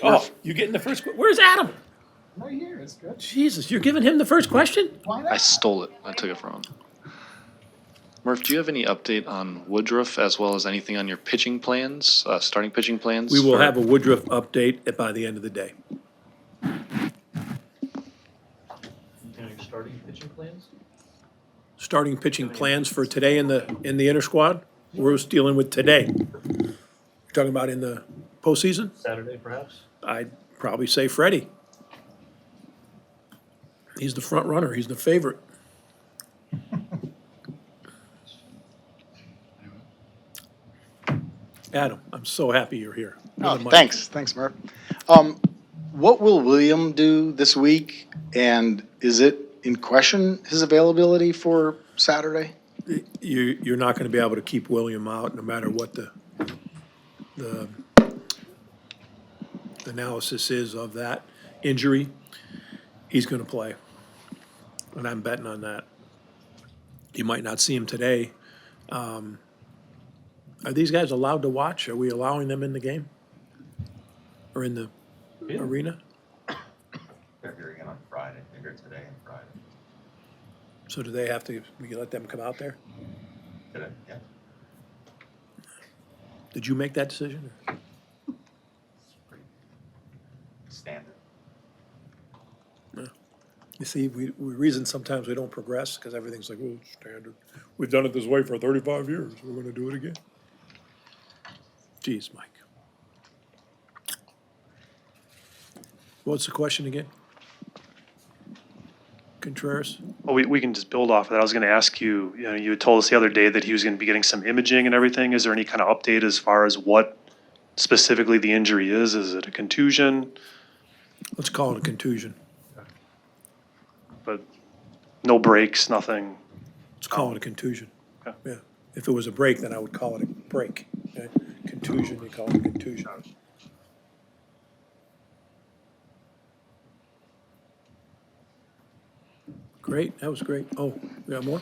Oh, you getting the first? Where's Adam? Right here, it's good. Jesus, you're giving him the first question? Why not? I stole it. I took it from him. Murph, do you have any update on Woodruff as well as anything on your pitching plans, starting pitching plans? We will for- have a Woodruff update by the end of the day. Starting pitching plans? Starting pitching plans for today in the inter squad. We're just dealing with today. You're talking about in the postseason? Saturday, perhaps? I'd probably say Freddie. He's the front runner. He's the favorite. Adam, I'm so happy you're here. You're Oh, the mic. thanks, Murph. What will William do this week, and is it in question his availability for Saturday? You're not gonna be able to keep William out, no matter what the analysis is of that injury. He's gonna play, and I'm betting on that. You might not see him today. Are these guys allowed to watch? Are we allowing them in the game? Or in the arena? They're hearing it on Friday. They're here today and Friday. So do they have to, we let them come out there? Today, yeah. Did you make that decision? It's pretty standard. You see, we reason sometimes we don't progress because everything's like, oh, standard. We've done it this way for 35 years. We're gonna do it again. Geez, Mike. What's the question again? Contreras? Well, we can just build off of that. I was gonna ask you, you know, you had told us the other day that he was gonna be getting some imaging and everything. Is there any kind of update as far as what specifically the injury is? Is it a contusion? Let's call it a contusion. But no breaks, nothing. Let's call it a contusion. Okay. Yeah. If it was a break, then I would call it a break. Okay? Contusion, you call it a contusion. Great, that was great. Oh, we got more?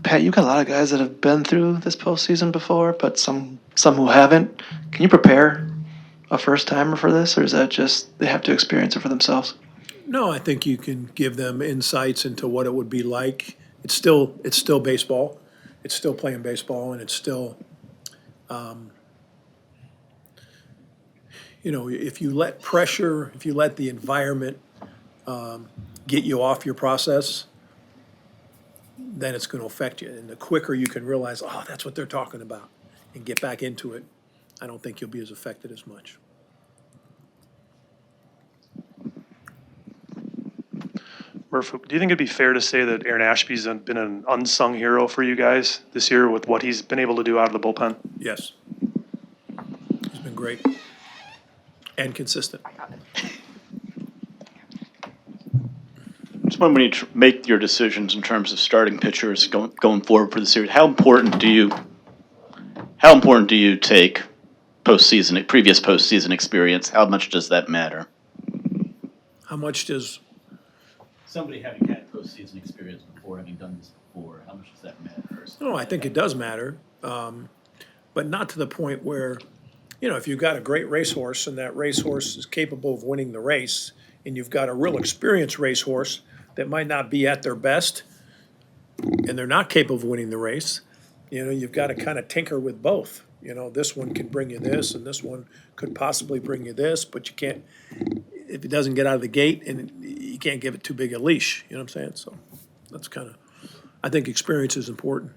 Pat, you got a lot of guys that have been through this postseason before, but some who haven't. Can you prepare a first timer for this, or is that just they have to experience it for themselves? No, I think you can give them insights into what it would be like. It's still baseball. It's still playing baseball, and it's still, if you let pressure, if you let the environment get you off your process, then it's going to affect you. And the quicker you can realize, oh, that's what they're talking about, and get back into it, I don't think you'll be as affected as much. Murph, do you think it'd be fair to say that Aaron Ashby's been an unsung hero for you guys this year with what he's been able to do out of the bullpen? Yes. He's been great and consistent. Just when you make your decisions in terms of starting pitchers going forward for the series, how important do you take previous postseason experience? How much does that matter? How much does, Somebody having had postseason experience before, having done this before, how much does that matter? no, I think it does matter, but not to the point where, if you've got a great racehorse and that racehorse is capable of winning the race, and you've got a real experienced racehorse that might not be at their best, and they're not capable of winning the race, you've got to kind of tinker with both. This one can bring you this, and this one could possibly bring you this, but you can't, if it doesn't get out of the gate, and you can't give it too big a leash, you know what I'm saying? So that's kind of, I think experience is important.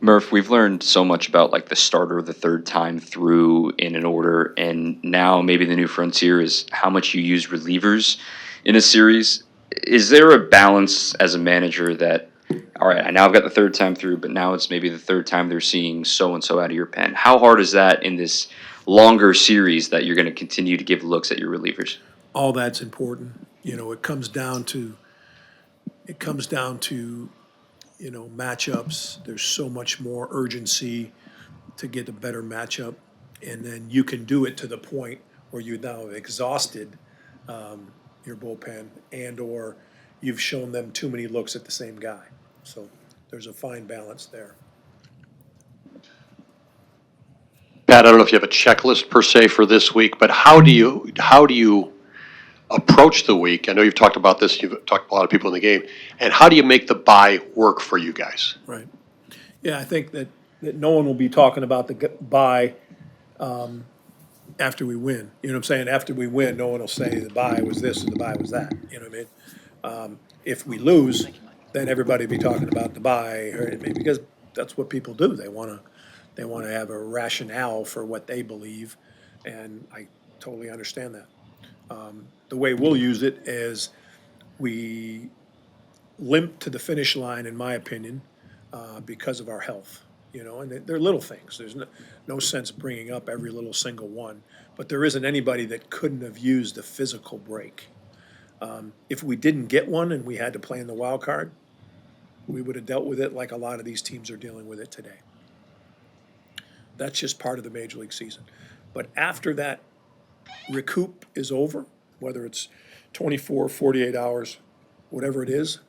Murph, we've learned so much about like the starter the third time through in an order, and now maybe the new frontier is how much you use relievers in a series. Is there a balance as a manager that, all right, now I've got the third time through, but now it's maybe the third time they're seeing so-and-so out of your pen? How hard is that in this longer series that you're going to continue to give looks at your relievers? All that's important. It comes down to matchups. There's so much more urgency to get a better matchup, and then you can do it to the point where you now have exhausted your bullpen, and/or you've shown them too many looks at the same guy. So there's a fine balance there. Pat, I don't know if you have a checklist per se for this week, but how do you approach the week? I know you've talked about this, you've talked to a lot of people in the game, and how do you make the bye work for you guys? Right. Yeah, I think that no one will be talking about the bye after we win. You know what I'm saying? After we win, no one will say the bye was this and the bye was that. You know what I mean? If we lose, then everybody will be talking about the bye, because that's what people do. They want to have a rationale for what they believe, and I totally understand that. The way we'll use it is we limp to the finish line, in my opinion, because of our health. You know, and they're little things. There's no sense bringing up every little single one, but there isn't anybody that couldn't have used a physical break. If we didn't get one and we had to play in the wild card, we would have dealt with it like a lot of these teams are dealing with it today. That's just part of the Major League season. But after that recoup is over, whether it's 24, 48 hours, whatever it is,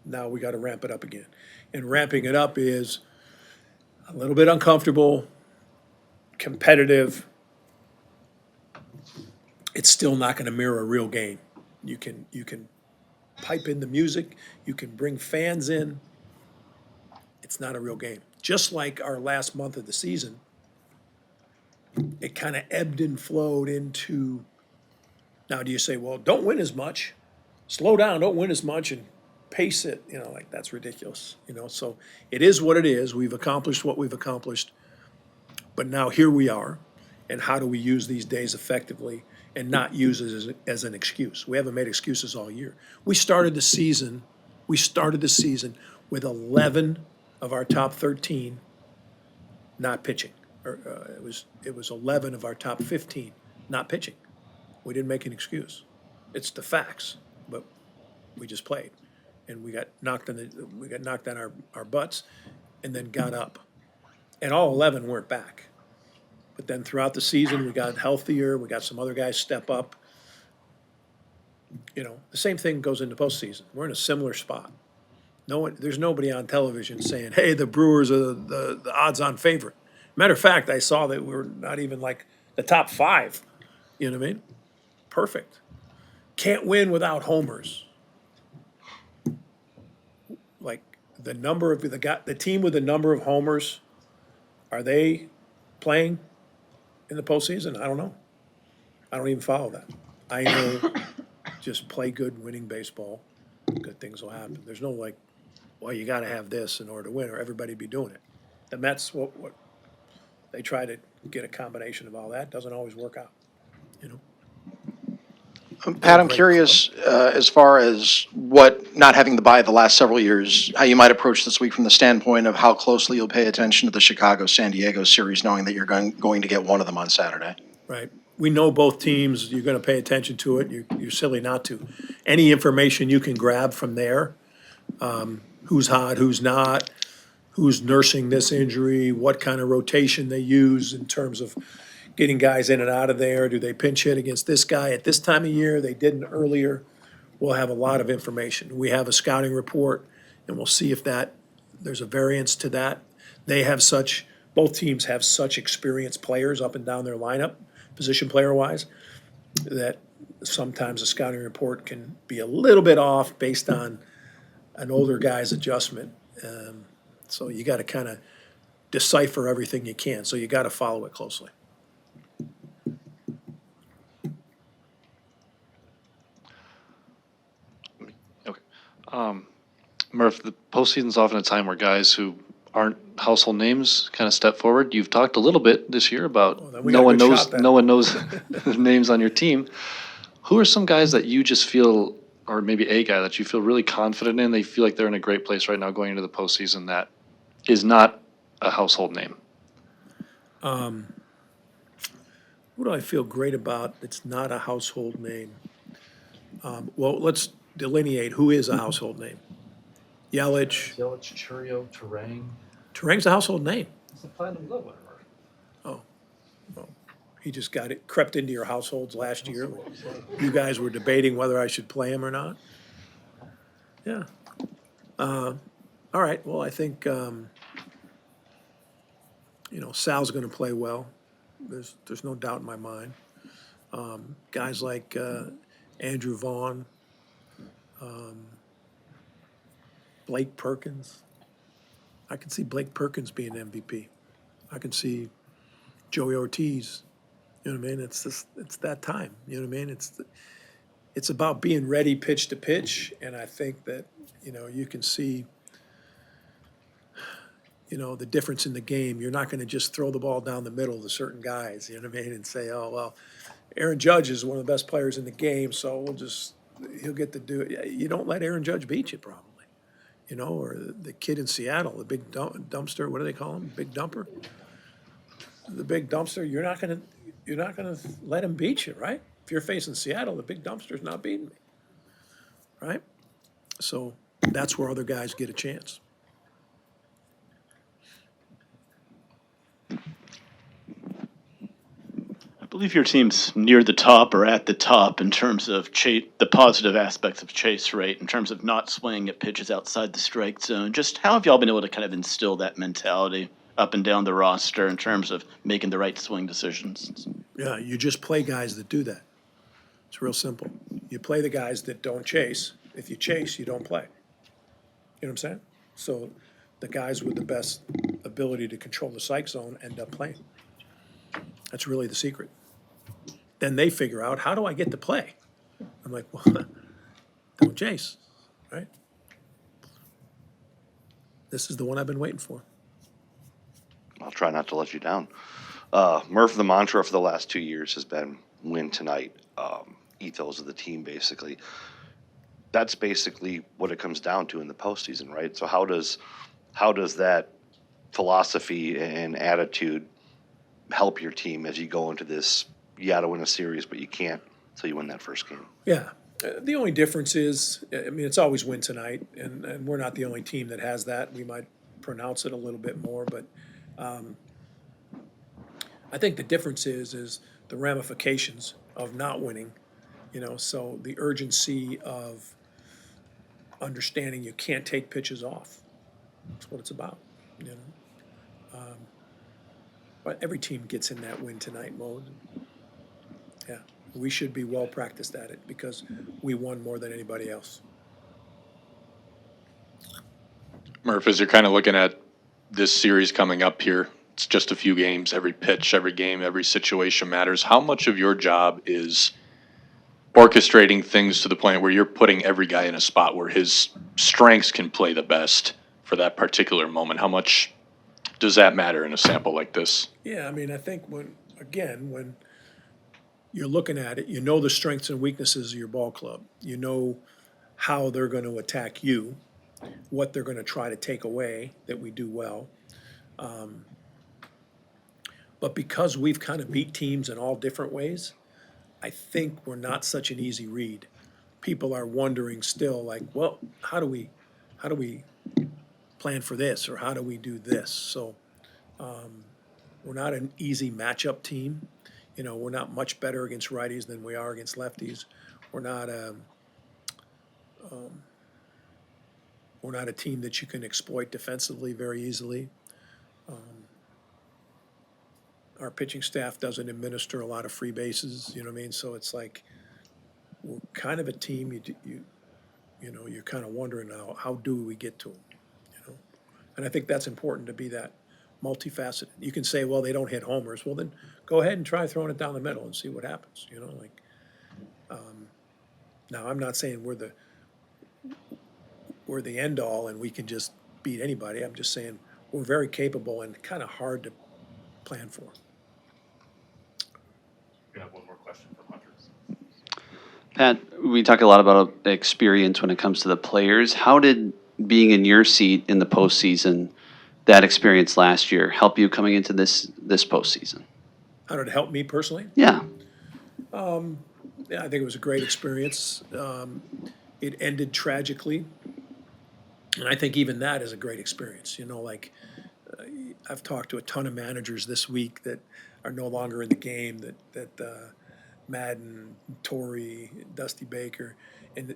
now we got to ramp it up again. And ramping it up is a little bit uncomfortable, competitive. It's still not going to mirror a real game. You can pipe in the music, you can bring fans in. It's not a real game. Just like our last month of the season, it kind of ebbed and flowed into, now do you say, well, don't win as much, slow down, don't win as much, and pace it, you know, like that's ridiculous, you know. So it is what it is. We've accomplished what we've accomplished, but now here we are, and how do we use these days effectively and not use it as an excuse? We haven't made excuses all year. We started the season with 11 of our top 13 not pitching. Or it was 11 of our top 15 not pitching. We didn't make an excuse. It's the facts, but we just played, and we got knocked on our butts, and then got up, and all 11 weren't back. But then throughout the season, we got healthier. We got some other guys step up. You know, the same thing goes into postseason. We're in a similar spot. There's nobody on television saying, "Hey, the Brewers are the odds-on favorite." Matter of fact, I saw that we're not even like the top 5. You know what I mean? Perfect. Can't win without homers. Like the team with the number of homers, are they playing in the postseason? I don't know. I don't even follow that. I know just play good winning baseball, good things will happen. There's no like, well, you got to have this in order to win, or everybody be doing it. The Mets, what they try to get a combination of all that, doesn't always work out, you know. Pat, I'm curious, as far as what not having the bye the last several years, how you might approach this week from the standpoint of how closely you'll pay attention to the Chicago-San Diego series, knowing that you're going to get one of them on Saturday. Right. We know both teams. You're going to pay attention to it. You're silly not to. Any information you can grab from there, who's hot, who's not, who's nursing this injury, what kind of rotation they use in terms of getting guys in and out of there. Do they pinch hit against this guy at this time of year? They didn't earlier. We'll have a lot of information. We have a scouting report, and we'll see if there's a variance to that. Both teams have such experienced players up and down their lineup, position player-wise, that sometimes a scouting report can be a little bit off based on an older guy's adjustment. So you got to kind of decipher everything you can. So you got to follow it closely. Murph, the postseason's often a time where guys who aren't household names kind of step forward. You've talked a little bit this year about then we got a good shot then. no one knows the names on your team. Who are some guys that you just feel, or maybe a guy that you feel really confident in? They feel like they're in a great place right now going into the postseason that is not a household name. Who do I feel great about that's not a household name? Well, let's delineate who is a household name. Yelich. Yelich, Churio, Terang. Terang's a household name. It's the Platinum Glove winner. Oh, well, he just crept into your households last year. You guys were debating whether I should play him or not. Yeah. All right, well, I think, Sal's gonna play well. There's no doubt in my mind. Guys like Andrew Vaughn, Blake Perkins. I can see Blake Perkins being MVP. I can see Joey Ortiz. You know what I mean? It's that time. You know what I mean? It's about being ready pitch to pitch, and I think that you can see the difference in the game. You're not going to just throw the ball down the middle to certain guys. You know what I mean? And say, oh well, Aaron Judge is one of the best players in the game, so he'll get to do it. You don't let Aaron Judge beat you, probably. Or the kid in Seattle, the big dumpster. What do they call him? Big dumper. The big dumpster. You're not gonna let him beat you, right? If you're facing Seattle, the big dumpster's not beating me, right? So that's where other guys get a chance. I believe your team's near the top or at the top in terms of the positive aspects of chase rate, in terms of not swinging at pitches outside the strike zone. Just how have y'all been able to kind of instill that mentality up and down the roster in terms of making the right swing decisions? Yeah, you just play guys that do that. It's real simple. You play the guys that don't chase. If you chase, you don't play. You know what I'm saying? So the guys with the best ability to control the strike zone end up playing. That's really the secret. Then they figure out, how do I get to play? I'm like, well, don't chase, right? This is the one I've been waiting for. I'll try not to let you down. Murph, the mantra for the last 2 years has been win tonight. Ethos of the team, basically. That's basically what it comes down to in the postseason, right? So how does that philosophy and attitude help your team as you go into this? You got to win a series, but you can't until you win that first game. Yeah. The only difference is, I mean, it's always win tonight, and we're not the only team that has that. We might pronounce it a little bit more, but I think the difference is the ramifications of not winning. So the urgency of understanding you can't take pitches off. That's what it's about. But every team gets in that win tonight mode. Yeah, we should be well practiced at it because we won more than anybody else. Murph, as you're kind of looking at this series coming up here, it's just a few games. Every pitch, every game, every situation matters. How much of your job is orchestrating things to the point where you're putting every guy in a spot where his strengths can play the best for that particular moment? How much does that matter in a sample like this? Yeah, I mean, I think when you're looking at it, the strengths and weaknesses of your ball club. You know how they're going to attack you, what they're going to try to take away that we do well. But because we've kind of beat teams in all different ways, I think we're not such an easy read. People are wondering still, like, well, how do we plan for this, or how do we do this? So we're not an easy matchup team. We're not much better against righties than we are against lefties. We're not a team that you can exploit defensively very easily. Our pitching staff doesn't administer a lot of free bases. You know what I mean? So it's like we're kind of a team. You're kind of wondering how do we get to them? And I think that's important to be that multifaceted. You can say, well, they don't hit homers. Well, then go ahead and try throwing it down the middle and see what happens. Now I'm not saying we're the end all and we can just beat anybody. I'm just saying we're very capable and kind of hard to plan for. We have one more question from Hunters. Pat, we talk a lot about experience when it comes to the players. How did being in your seat in the postseason, that experience last year, help you coming into this postseason? How did it help me personally? Yeah. Yeah, I think it was a great experience. It ended tragically, and I think even that is a great experience. I've talked to a ton of managers this week that are no longer in the game, that Madden, Torrey, Dusty Baker, and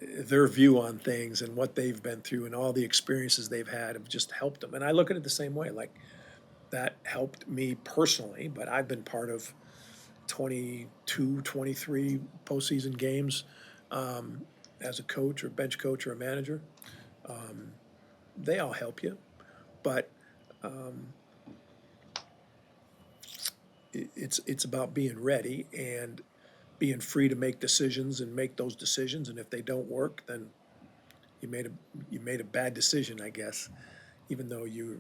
their view on things and what they've been through and all the experiences they've had have just helped them. And I look at it the same way. Like, that helped me personally, but I've been part of 22, 23 postseason games as a coach or bench coach or a manager. They all help you, but it's about being ready and being free to make decisions and make those decisions. And if they don't work, then you made a bad decision, I guess, even though you're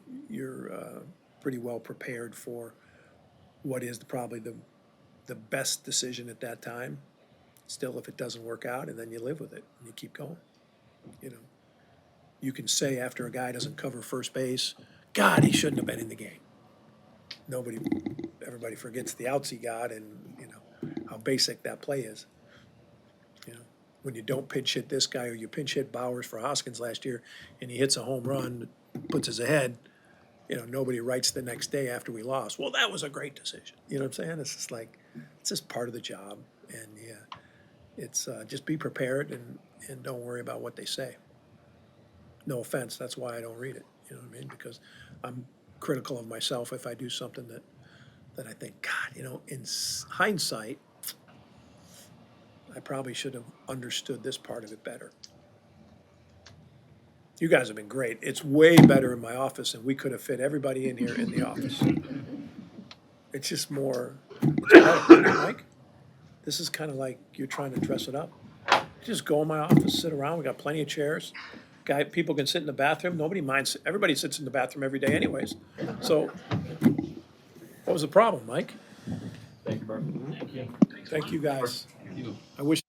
pretty well prepared for what is probably the best decision at that time. Still, if it doesn't work out, and then you live with it and you keep going. You know, you can say after a guy doesn't cover first base, God, he shouldn't have been in the game. Everybody forgets the outs he got and, you know, how basic that play is. You know, when you don't pinch hit this guy, or you pinch hit Bowers for Hoskins last year, and he hits a home run, puts us ahead, you know, nobody writes the next day after we lost, well, that was a great decision. You know what I'm saying? It's just like, it's just part of the job. And yeah, it's just be prepared and don't worry about what they say. No offense, that's why I don't read it. You know what I mean? Because I'm critical of myself if I do something that I think, God, you know, in hindsight, I probably should have understood this part of it better. You guys have been great. It's way better in my office, and we could have fit everybody in here in the office. It's just more, it's harder, isn't it, Mike? This is kind of like you're trying to dress it up. Just go in my office, sit around. We got plenty of chairs. People can sit in the bathroom. Nobody minds. Everybody sits in the bathroom every day anyways. So what was the problem, Mike? Thank you, Bert. Thank you. Thank you, guys. Thank you. I wish